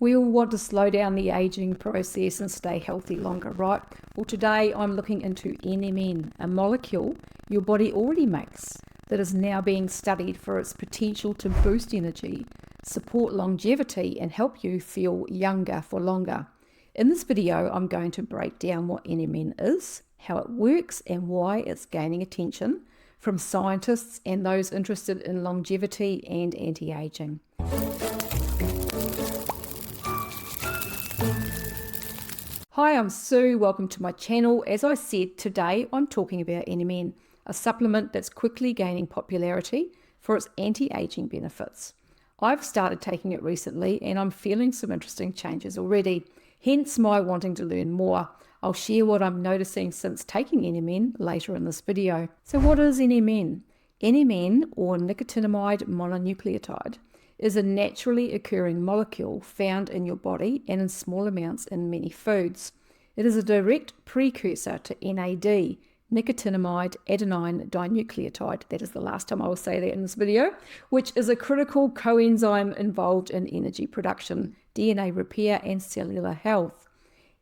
We all want to slow down the aging process and stay healthy longer, right? Well, today I'm looking into NMN, a molecule your body already makes that is now being studied for its potential to boost energy, support longevity, and help you feel younger for longer. In this video, I'm going to break down what NMN is, how it works, and why it's gaining attention from scientists and those interested in longevity and anti-aging. Hi, I'm Sue. Welcome to my channel. As I said, today I'm talking about NMN, a supplement that's quickly gaining popularity for its anti-aging benefits. I've started taking it recently and I'm feeling some interesting changes already, hence my wanting to learn more. I'll share what I'm noticing since taking NMN later in this video. So what is NMN? NMN, or nicotinamide mononucleotide, is a naturally occurring molecule found in your body and in small amounts in many foods. It is a direct precursor to NAD, nicotinamide adenine dinucleotide. That is the last time I will say that in this video, which is a critical coenzyme involved in energy production, DNA repair, and cellular health.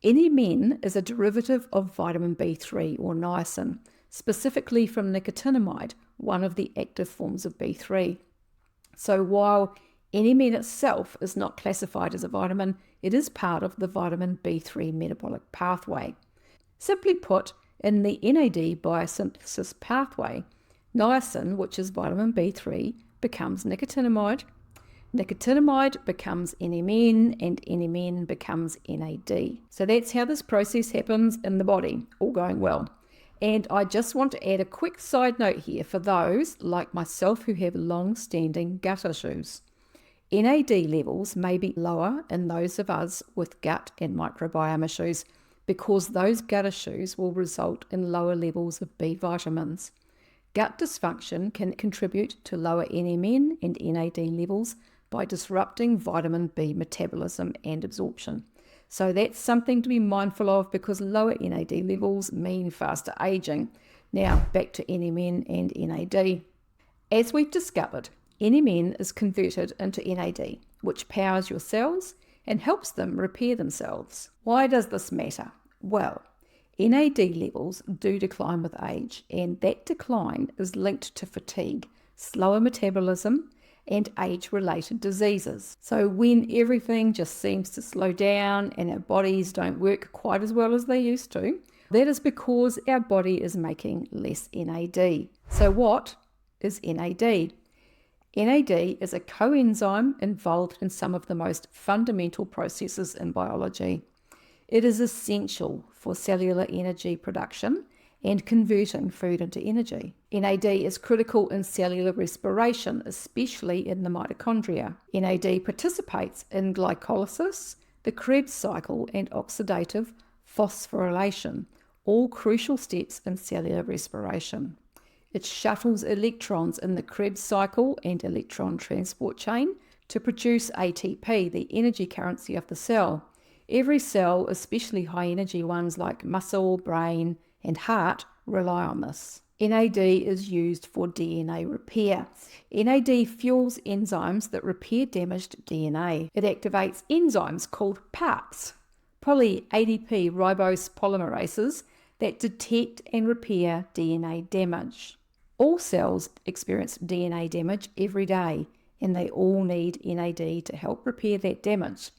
NMN is a derivative of vitamin B3 or niacin, specifically from nicotinamide, one of the active forms of B3. So while NMN itself is not classified as a vitamin, it is part of the vitamin B3 metabolic pathway. Simply put, in the NAD biosynthesis pathway, niacin, which is vitamin B3, becomes nicotinamide, nicotinamide becomes NMN, and NMN becomes NAD. So that's how this process happens in the body, all going well. And I just want to add a quick side note here for those like myself who have long-standing gut issues. NAD levels may be lower in those of us with gut and microbiome issues because those gut issues will result in lower levels of B vitamins. Gut dysfunction can contribute to lower NMN and NAD levels by disrupting vitamin B metabolism and absorption. So that's something to be mindful of because lower NAD levels mean faster aging. Now back to NMN and NAD. As we've discovered, NMN is converted into NAD, which powers your cells and helps them repair themselves. Why does this matter? Well, NAD levels do decline with age, and that decline is linked to fatigue, slower metabolism, and age-related diseases. So when everything just seems to slow down and our bodies don't work quite as well as they used to, that is because our body is making less NAD. So what is NAD? NAD is a coenzyme involved in some of the most fundamental processes in biology. It is essential for cellular energy production and converting food into energy. NAD is critical in cellular respiration, especially in the mitochondria. NAD participates in glycolysis, the Krebs cycle, and oxidative phosphorylation, all crucial steps in cellular respiration. It shuttles electrons in the Krebs cycle and electron transport chain to produce ATP, the energy currency of the cell. Every cell, especially high energy ones like muscle, brain, and heart, rely on this. NAD is used for DNA repair. NAD fuels enzymes that repair damaged DNA. It activates enzymes called PARPs, poly-ADP ribose polymerases, that detect and repair DNA damage. All cells experience DNA damage every day, and they all need NAD to help repair that damage.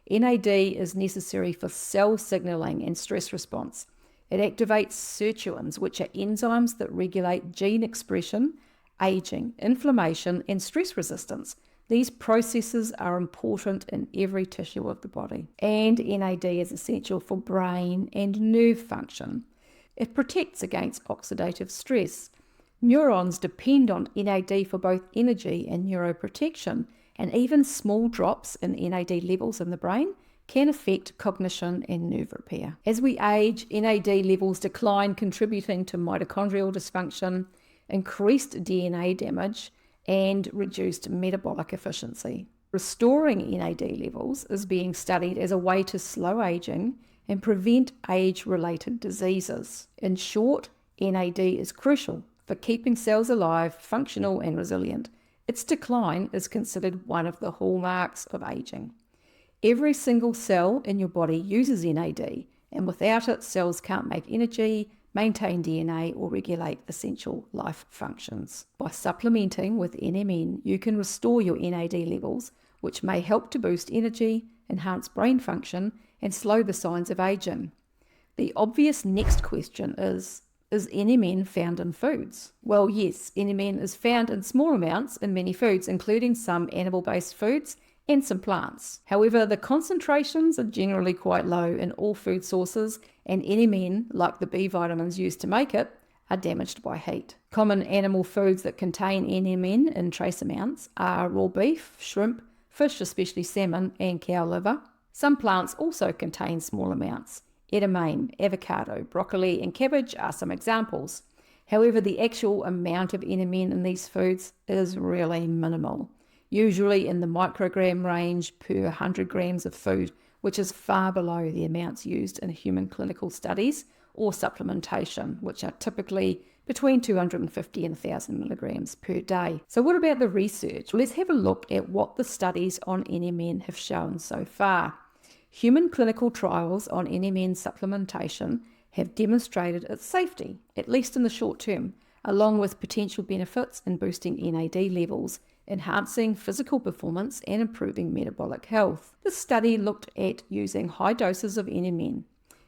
NAD is necessary for cell signaling and stress response. It activates sirtuins, which are enzymes that regulate gene expression, aging, inflammation, and stress resistance. These processes are important in every tissue of the body. And NAD is essential for brain and nerve function. It protects against oxidative stress. Neurons depend on NAD for both energy and neuroprotection, and even small drops in NAD levels in the brain can affect cognition and nerve repair. As we age, NAD levels decline, contributing to mitochondrial dysfunction, increased DNA damage, and reduced metabolic efficiency. Restoring NAD levels is being studied as a way to slow aging and prevent age-related diseases. In short, NAD is crucial for keeping cells alive, functional, and resilient. Its decline is considered one of the hallmarks of aging. Every single cell in your body uses NAD, and without it, cells can't make energy, maintain DNA, or regulate essential life functions. By supplementing with NMN, you can restore your NAD levels, which may help to boost energy, enhance brain function, and slow the signs of aging. The obvious next question is NMN found in foods? Well, yes, NMN is found in small amounts in many foods, including some animal-based foods and some plants. However, the concentrations are generally quite low in all food sources, and NMN, like the B vitamins used to make it, are damaged by heat. Common animal foods that contain NMN in trace amounts are raw beef, shrimp, fish, especially salmon, and cow liver. Some plants also contain small amounts. Edamame, avocado, broccoli, and cabbage are some examples. However, the actual amount of NMN in these foods is really minimal, usually in the microgram range per 100 grams of food, which is far below the amounts used in human clinical studies or supplementation, which are typically between 250 and 1,000 milligrams per day. So what about the research? Let's have a look at what the studies on NMN have shown so far. Human clinical trials on NMN supplementation have demonstrated its safety, at least in the short term, along with potential benefits in boosting NAD levels, enhancing physical performance and improving metabolic health. This study looked at using high doses of NMN.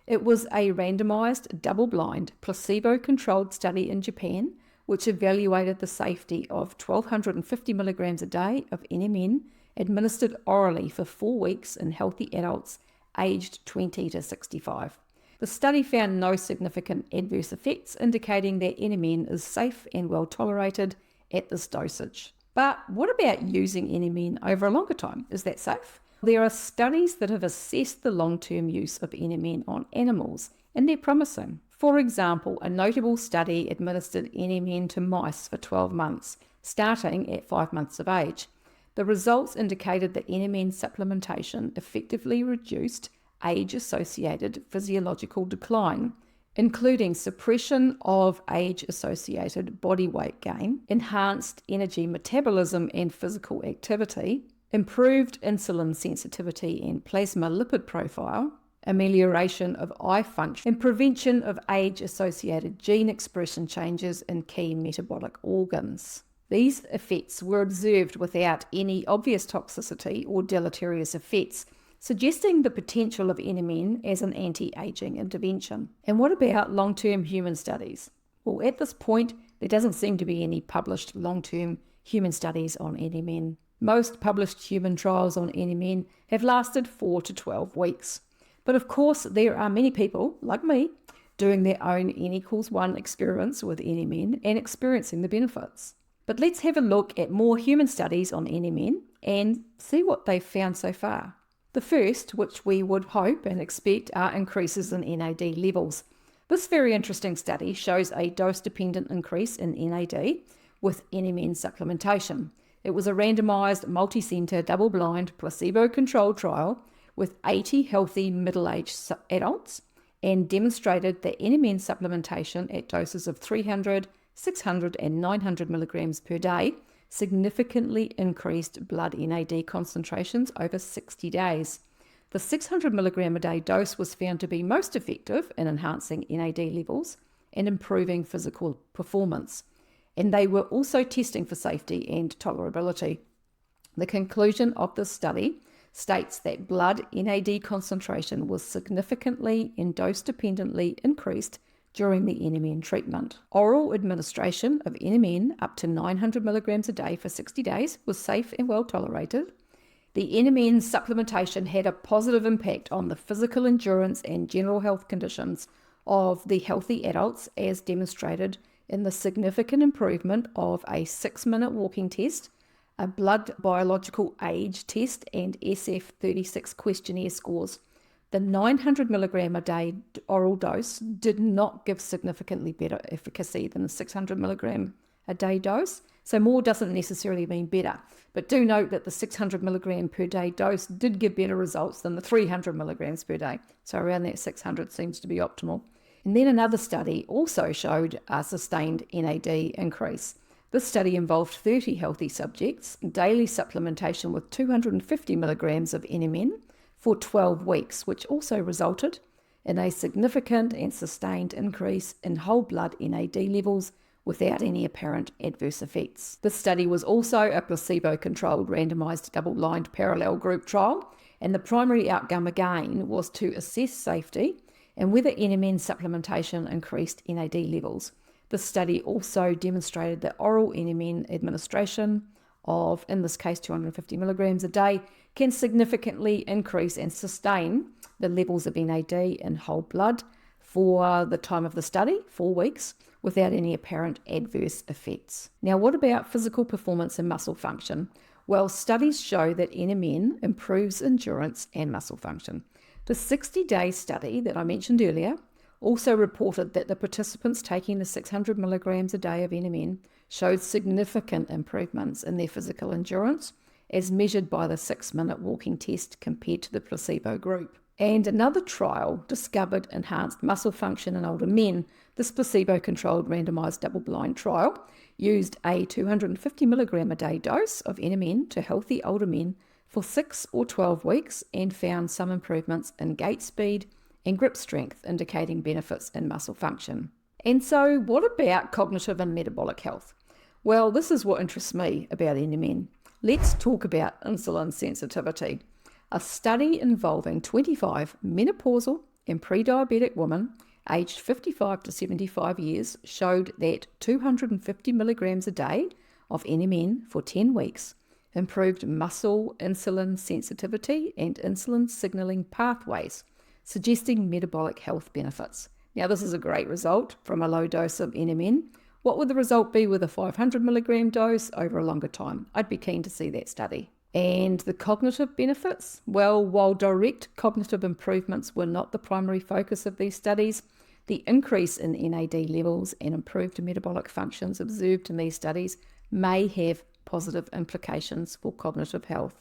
It was a randomized, double-blind, placebo-controlled study in Japan, which evaluated the safety of 1,250 milligrams a day of NMN administered orally for 4 weeks in healthy adults aged 20 to 65. The study found no significant adverse effects, indicating that NMN is safe and well tolerated at this dosage. But what about using NMN over a longer time? Is that safe? There are studies that have assessed the long-term use of NMN on animals, and they're promising. For example, a notable study administered NMN to mice for 12 months, starting at 5 months of age. The results indicated that NMN supplementation effectively reduced age-associated physiological decline, including suppression of age-associated body weight gain, enhanced energy metabolism and physical activity, improved insulin sensitivity and plasma lipid profile, amelioration of eye function, and prevention of age-associated gene expression changes in key metabolic organs. These effects were observed without any obvious toxicity or deleterious effects, suggesting the potential of NMN as an anti-aging intervention. And what about long-term human studies? Well, at this point, there doesn't seem to be any published long-term human studies on NMN. Most published human trials on NMN have lasted 4 to 12 weeks. But of course, there are many people, like me, doing their own N=1 experiments with NMN and experiencing the benefits. But let's have a look at more human studies on NMN and see what they've found so far. The first, which we would hope and expect, are increases in NAD levels. This very interesting study shows a dose-dependent increase in NAD with NMN supplementation. It was a randomized, multi-center, double-blind, placebo-controlled trial with 80 healthy middle-aged adults and demonstrated that NMN supplementation at doses of 300, 600, and 900 milligrams per day significantly increased blood NAD concentrations over 60 days. The 600 milligram a day dose was found to be most effective in enhancing NAD levels and improving physical performance, and they were also testing for safety and tolerability. The conclusion of this study states that blood NAD concentration was significantly and dose-dependently increased during the NMN treatment. Oral administration of NMN up to 900 milligrams a day for 60 days was safe and well tolerated. The NMN supplementation had a positive impact on the physical endurance and general health conditions of the healthy adults, as demonstrated in the significant improvement of a 6-minute walking test, a blood biological age test, and SF36 questionnaire scores. The 900 milligram a day oral dose did not give significantly better efficacy than the 600 milligram a day dose. So more doesn't necessarily mean better. But do note that the 600 milligram per day dose did give better results than the 300 milligrams per day. So around that 600 seems to be optimal. And then another study also showed a sustained NAD increase. This study involved 30 healthy subjects, daily supplementation with 250 milligrams of NMN for 12 weeks, which also resulted in a significant and sustained increase in whole blood NAD levels without any apparent adverse effects. This study was also a placebo-controlled randomized double-blind parallel group trial, and the primary outcome again was to assess safety and whether NMN supplementation increased NAD levels. The study also demonstrated that oral NMN administration of, in this case, 250 milligrams a day can significantly increase and sustain the levels of NAD in whole blood for the time of the study, 4 weeks, without any apparent adverse effects. Now, what about physical performance and muscle function? Well, studies show that NMN improves endurance and muscle function. The 60-day study that I mentioned earlier also reported that the participants taking the 600 milligrams a day of NMN showed significant improvements in their physical endurance as measured by the 6-minute walking test compared to the placebo group. And another trial discovered enhanced muscle function in older men. This placebo-controlled randomized double-blind trial used a 250 milligram a day dose of NMN to healthy older men for 6 or 12 weeks and found some improvements in gait speed and grip strength, indicating benefits in muscle function. And so what about cognitive and metabolic health? Well, this is what interests me about NMN. Let's talk about insulin sensitivity. A study involving 25 menopausal and pre-diabetic women aged 55 to 75 years showed that 250 milligrams a day of NMN for 10 weeks improved muscle insulin sensitivity and insulin signaling pathways, suggesting metabolic health benefits. Now, this is a great result from a low dose of NMN. What would the result be with a 500 milligram dose over a longer time? I'd be keen to see that study. And the cognitive benefits? Well, while direct cognitive improvements were not the primary focus of these studies, the increase in NAD levels and improved metabolic functions observed in these studies may have positive implications for cognitive health.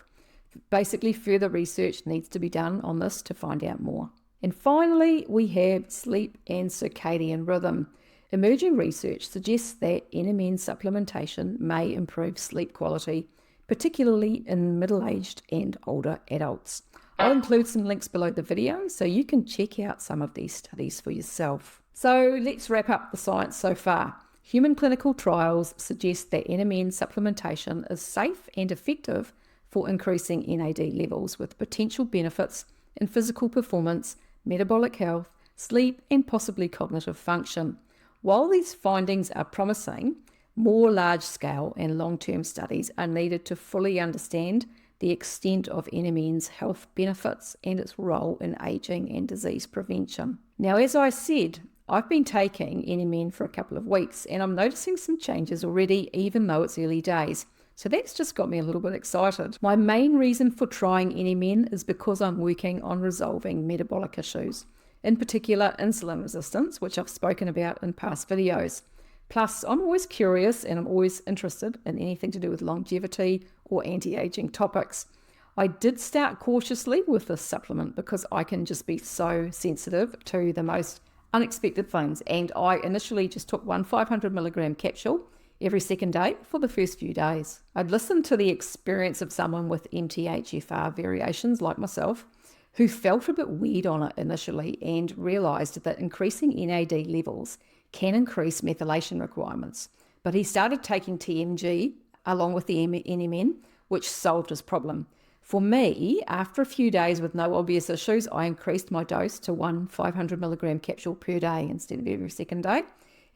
Basically, further research needs to be done on this to find out more. And finally, we have sleep and circadian rhythm. Emerging research suggests that NMN supplementation may improve sleep quality, particularly in middle-aged and older adults. I'll include some links below the video so you can check out some of these studies for yourself. So let's wrap up the science so far. Human clinical trials suggest that NMN supplementation is safe and effective for increasing NAD levels with potential benefits in physical performance, metabolic health, sleep, and possibly cognitive function. While these findings are promising, more large-scale and long-term studies are needed to fully understand the extent of NMN's health benefits and its role in aging and disease prevention. Now, as I said, I've been taking NMN for a couple of weeks and I'm noticing some changes already, even though it's early days. So that's just got me a little bit excited. My main reason for trying NMN is because I'm working on resolving metabolic issues, in particular insulin resistance, which I've spoken about in past videos. Plus, I'm always curious and I'm always interested in anything to do with longevity or anti-aging topics. I did start cautiously with this supplement because I can just be so sensitive to the most unexpected things, and I initially just took one 500 milligram capsule every second day for the first few days. I'd listened to the experience of someone with MTHFR variations like myself who felt a bit weird on it initially and realized that increasing NAD levels can increase methylation requirements. But he started taking TMG along with the NMN, which solved his problem. For me, after a few days with no obvious issues, I increased my dose to one 500 milligram capsule per day instead of every second day.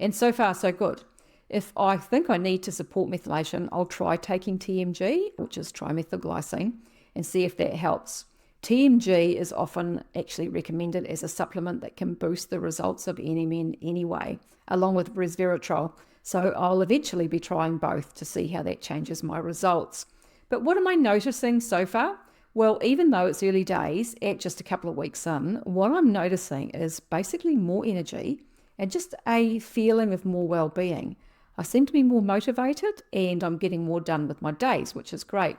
And so far, so good. If I think I need to support methylation, I'll try taking TMG, which is trimethylglycine, and see if that helps. TMG is often actually recommended as a supplement that can boost the results of NMN anyway, along with resveratrol. So I'll eventually be trying both to see how that changes my results. But what am I noticing so far? Well, even though it's early days, at just a couple of weeks in, what I'm noticing is basically more energy and just a feeling of more well-being. I seem to be more motivated and I'm getting more done with my days, which is great.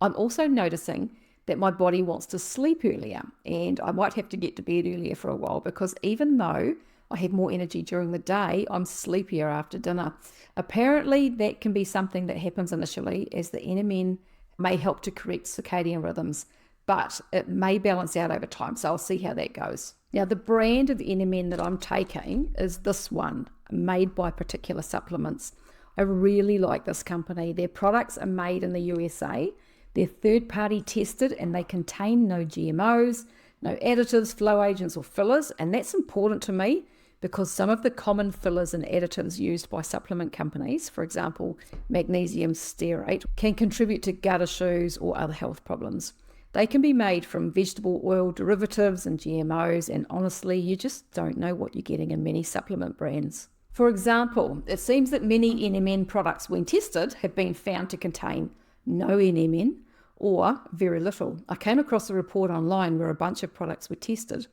I'm also noticing that my body wants to sleep earlier and I might have to get to bed earlier for a while because even though I have more energy during the day, I'm sleepier after dinner. Apparently, that can be something that happens initially as the NMN may help to correct circadian rhythms. but it may balance out over time. So I'll see how that goes. Now, the brand of NMN that I'm taking is this one, made by Particular Supplements. I really like this company. Their products are made in the USA. They're third-party tested and they contain no GMOs, no additives, flow agents or fillers. And that's important to me because some of the common fillers and additives used by supplement companies, for example, magnesium stearate, can contribute to gut issues or other health problems. They can be made from vegetable oil derivatives and GMOs, and honestly, you just don't know what you're getting in many supplement brands. For example, it seems that many NMN products, when tested, have been found to contain no NMN or very little. I came across a report online where a bunch of products were tested.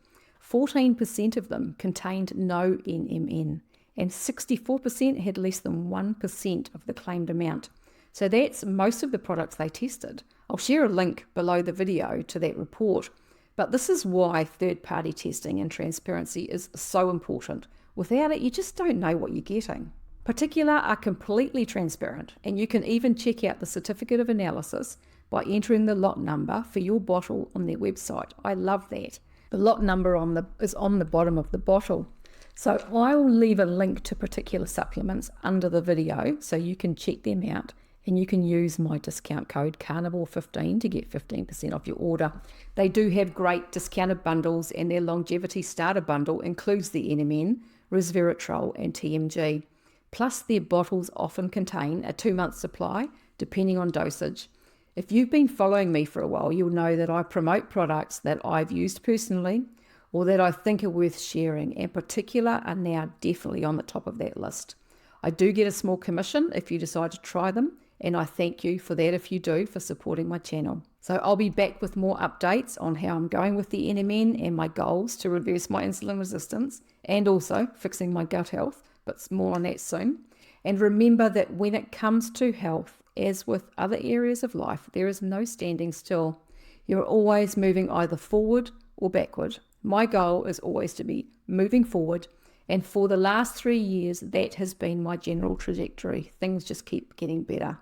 14% of them contained no NMN, and 64% had less than 1% of the claimed amount. So that's most of the products they tested. I'll share a link below the video to that report. But this is why third-party testing and transparency is so important. Without it, you just don't know what you're getting. Particular are completely transparent, and you can even check out the certificate of analysis by entering the lot number for your bottle on their website. I love that. The lot number is on the bottom of the bottle. So I'll leave a link to Particular Supplements under the video so you can check them out, and you can use my discount code Carnivore15 to get 15% off your order. They do have great discounted bundles, and their longevity starter bundle includes the NMN, resveratrol and TMG. Plus, their bottles often contain a 2-month supply, depending on dosage. If you've been following me for a while, you'll know that I promote products that I've used personally or that I think are worth sharing, and Particular are now definitely on the top of that list. I do get a small commission if you decide to try them, and I thank you for that if you do, for supporting my channel. So I'll be back with more updates on how I'm going with the NMN and my goals to reverse my insulin resistance and also fixing my gut health, but more on that soon. And remember that when it comes to health, as with other areas of life, there is no standing still. You're always moving either forward or backward. My goal is always to be moving forward, and for the last 3 years, that has been my general trajectory. Things just keep getting better,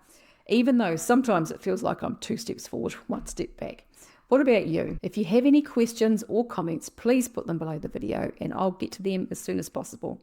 even though sometimes it feels like I'm 2 steps forward, 1 step back. What about you? If you have any questions or comments, please put them below the video and I'll get to them as soon as possible.